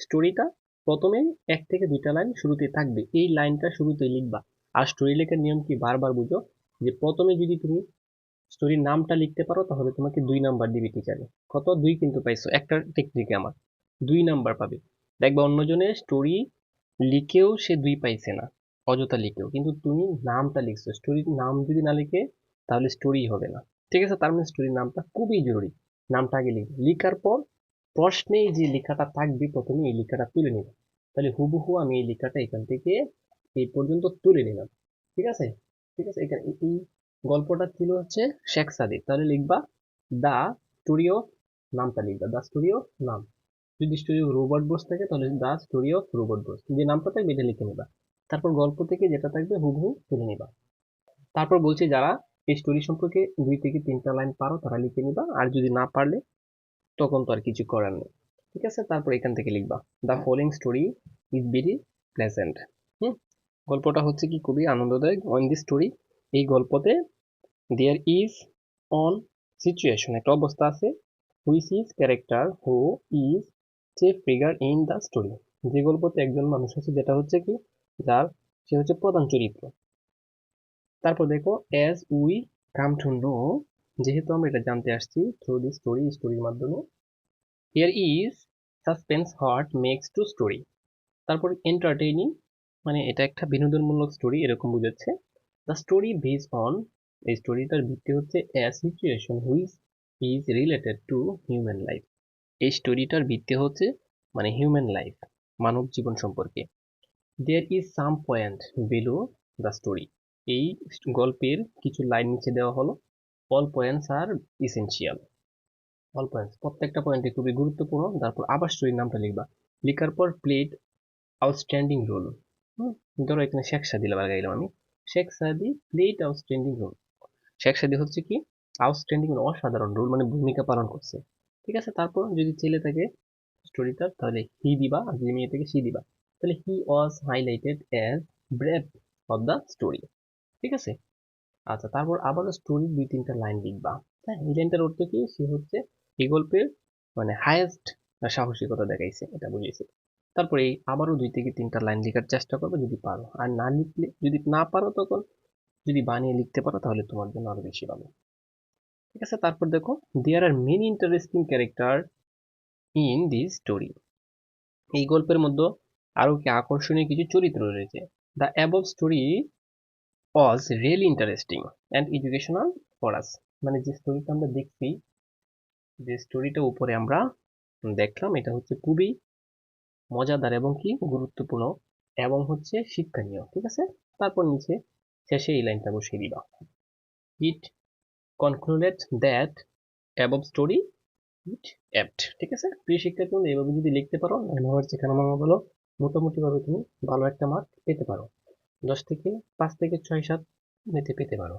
স্টোরিটা প্রথমে 1 থেকে 2টা লাইন শুরুতেই থাকবে, এই লাইনটা শুরুতেই লিখবা। আর স্টোরি লেখার নিয়ম কি বারবার বুঝো, যে প্রথমে যদি তুমি স্টোরির নামটা লিখতে পারো তাহলে তোমাকে 2 নাম্বার দিবে টিচারে। কত? 2 কিন্তু পাইছো একটা টেকনিকে, আমার 2 নাম্বার পাবে। দেখবা অন্যজনে স্টোরি লিখেও সে 2 পাইছে না, অযথা লিখেও, কিন্তু তুমি নামটা লিখছো। স্টোরির নাম যদি না লিখে তাহলে স্টোরি হবে না। ঠিক আছে, তার মানে স্টোরির নামটা খুবই জরুরি। নামটা আগে লিখবে, লিখার পর প্রশ্নে যে লেখাটা থাকবে প্রথমে এই লেখাটা তুলে নিবে। তাহলে হুবহু আমি এই লেখাটা এখান থেকে এই পর্যন্ত তুলে নিলাম। ঠিক আছে, ঠিক আছে। এখানে এই গল্পটা ছিল হচ্ছে শেখ সাদিক, তাহলে লিখবা দা স্টোরি অফ, নামটা লিখবা দা স্টোরি অফ নাম। যদি স্টোরি অফ রোবট বোস থাকে তাহলে দা স্টোরি অফ রোবট বোস, যে নামটা থাকবে এটা লিখে নিবা। তারপর গল্প থেকে যেটা থাকবে হুবহু তুলে নিবা। তারপর বলছি যারা এই স্টোরি সম্পর্কে 2 থেকে 3টা লাইন পারো তারা লিখে নিবা, আর যদি না পারলে তখন তো আর কিছু করার নেই। ঠিক আছে, তারপর এখান থেকে লিখবা the following story is very pleasant. Hmm, গল্পটা হচ্ছে কি খুবই আনন্দদায়ক। অন দি স্টোরি, এই গল্পতে দেয়ার ইজ অন সিচুয়েশন, একটা অবস্থা আছে, which is character who is chief figure in the story, যে গল্পতে একজন মানুষ আছে যেটা হচ্ছে কি, যার সে হচ্ছে প্রধান চরিত্র। তারপর দেখো as we come to know, যেহেতু আমরা এটা জানতে আসছি থ্রু দি স্টোরি, স্টোরির মাধ্যমে, here is suspense what makes to story. তারপর এন্টারটেইনিং, মানে এটা একটা বিনোদনমূলক স্টোরি এরকম বুঝাচ্ছে। দ্য স্টোরি বেস অন, এই স্টোরিটার ভিত্তি হচ্ছে a situation which is related to human life, এই স্টোরিটার ভিত্তি হচ্ছে মানে হিউম্যান লাইফ, মানব জীবন সম্পর্কে। There is some point below the story, এই গল্পের কিছু লাইন নিচে দেওয়া হলো। All points are essential, all points প্রত্যেকটা পয়েন্টে খুবই গুরুত্বপূর্ণ। তারপর আবার স্টোরির নামটা লিখবা, লেখার পর প্লেড আউটস্ট্যান্ডিং রোল। ধরো এখানে শেখ সাদি লাগাইলাম আমি, শেখ সাদি প্লেড আউটস্ট্যান্ডিং রোল। শেখ সাদি হচ্ছে কি আউটস্ট্যান্ডিং, অসাধারণ রোল, মানে ভূমিকা পালন করছে। ঠিক আছে, তারপর যদি ছেলে থাকে স্টোরিটা তাহলে হি দিবা, আর যদি মেয়ে থেকে সি দিবা। তাহলে he was highlighted as brave of the story. ঠিক আছে, আচ্ছা। তারপর আবারও স্টোরির 2-3টা লাইন লিখবা। হ্যাঁ, এই লাইনটার অর্থ কি, সে হচ্ছে এই গল্পের মানে হায়েস্ট সাহসিকতা দেখাইছে, এটা বুঝিয়েছে। তারপরে এই আবারও 2 থেকে 3টা লাইন লেখার চেষ্টা করবে যদি পারো, আর না লিখলে, যদি না পারো তখন যদি বানিয়ে লিখতে পারো তাহলে তোমার জন্য আরো বেশি ভালো। ঠিক আছে, তারপর দেখো there are many interesting character in this story, এই গল্পের মধ্যে আরো কি আকর্ষণীয় কিছু চরিত্র রয়েছে। The above story was really interesting and educational for us, মানে যে স্টোরিটা আমরা দেখছি, যে স্টোরিটা উপরে আমরা দেখলাম, এটা হচ্ছে খুবই মজাদার এবং কি গুরুত্বপূর্ণ এবং হচ্ছে শিক্ষণীয়। ঠিক আছে, তারপর নিচে শেষে এই লাইনটা বসিয়ে দিবা, it concluded that above story it apt. ঠিক আছে, প্রিয় শিক্ষার্থী, এইভাবে যদি লিখতে পারো আমার যেখানে মনে হলো মোটামুটি ভাবে তুমি ভালো একটা মার্ক পেতে পারো, 10 থেকে 5 থেকে 6-7 পেতে পারো।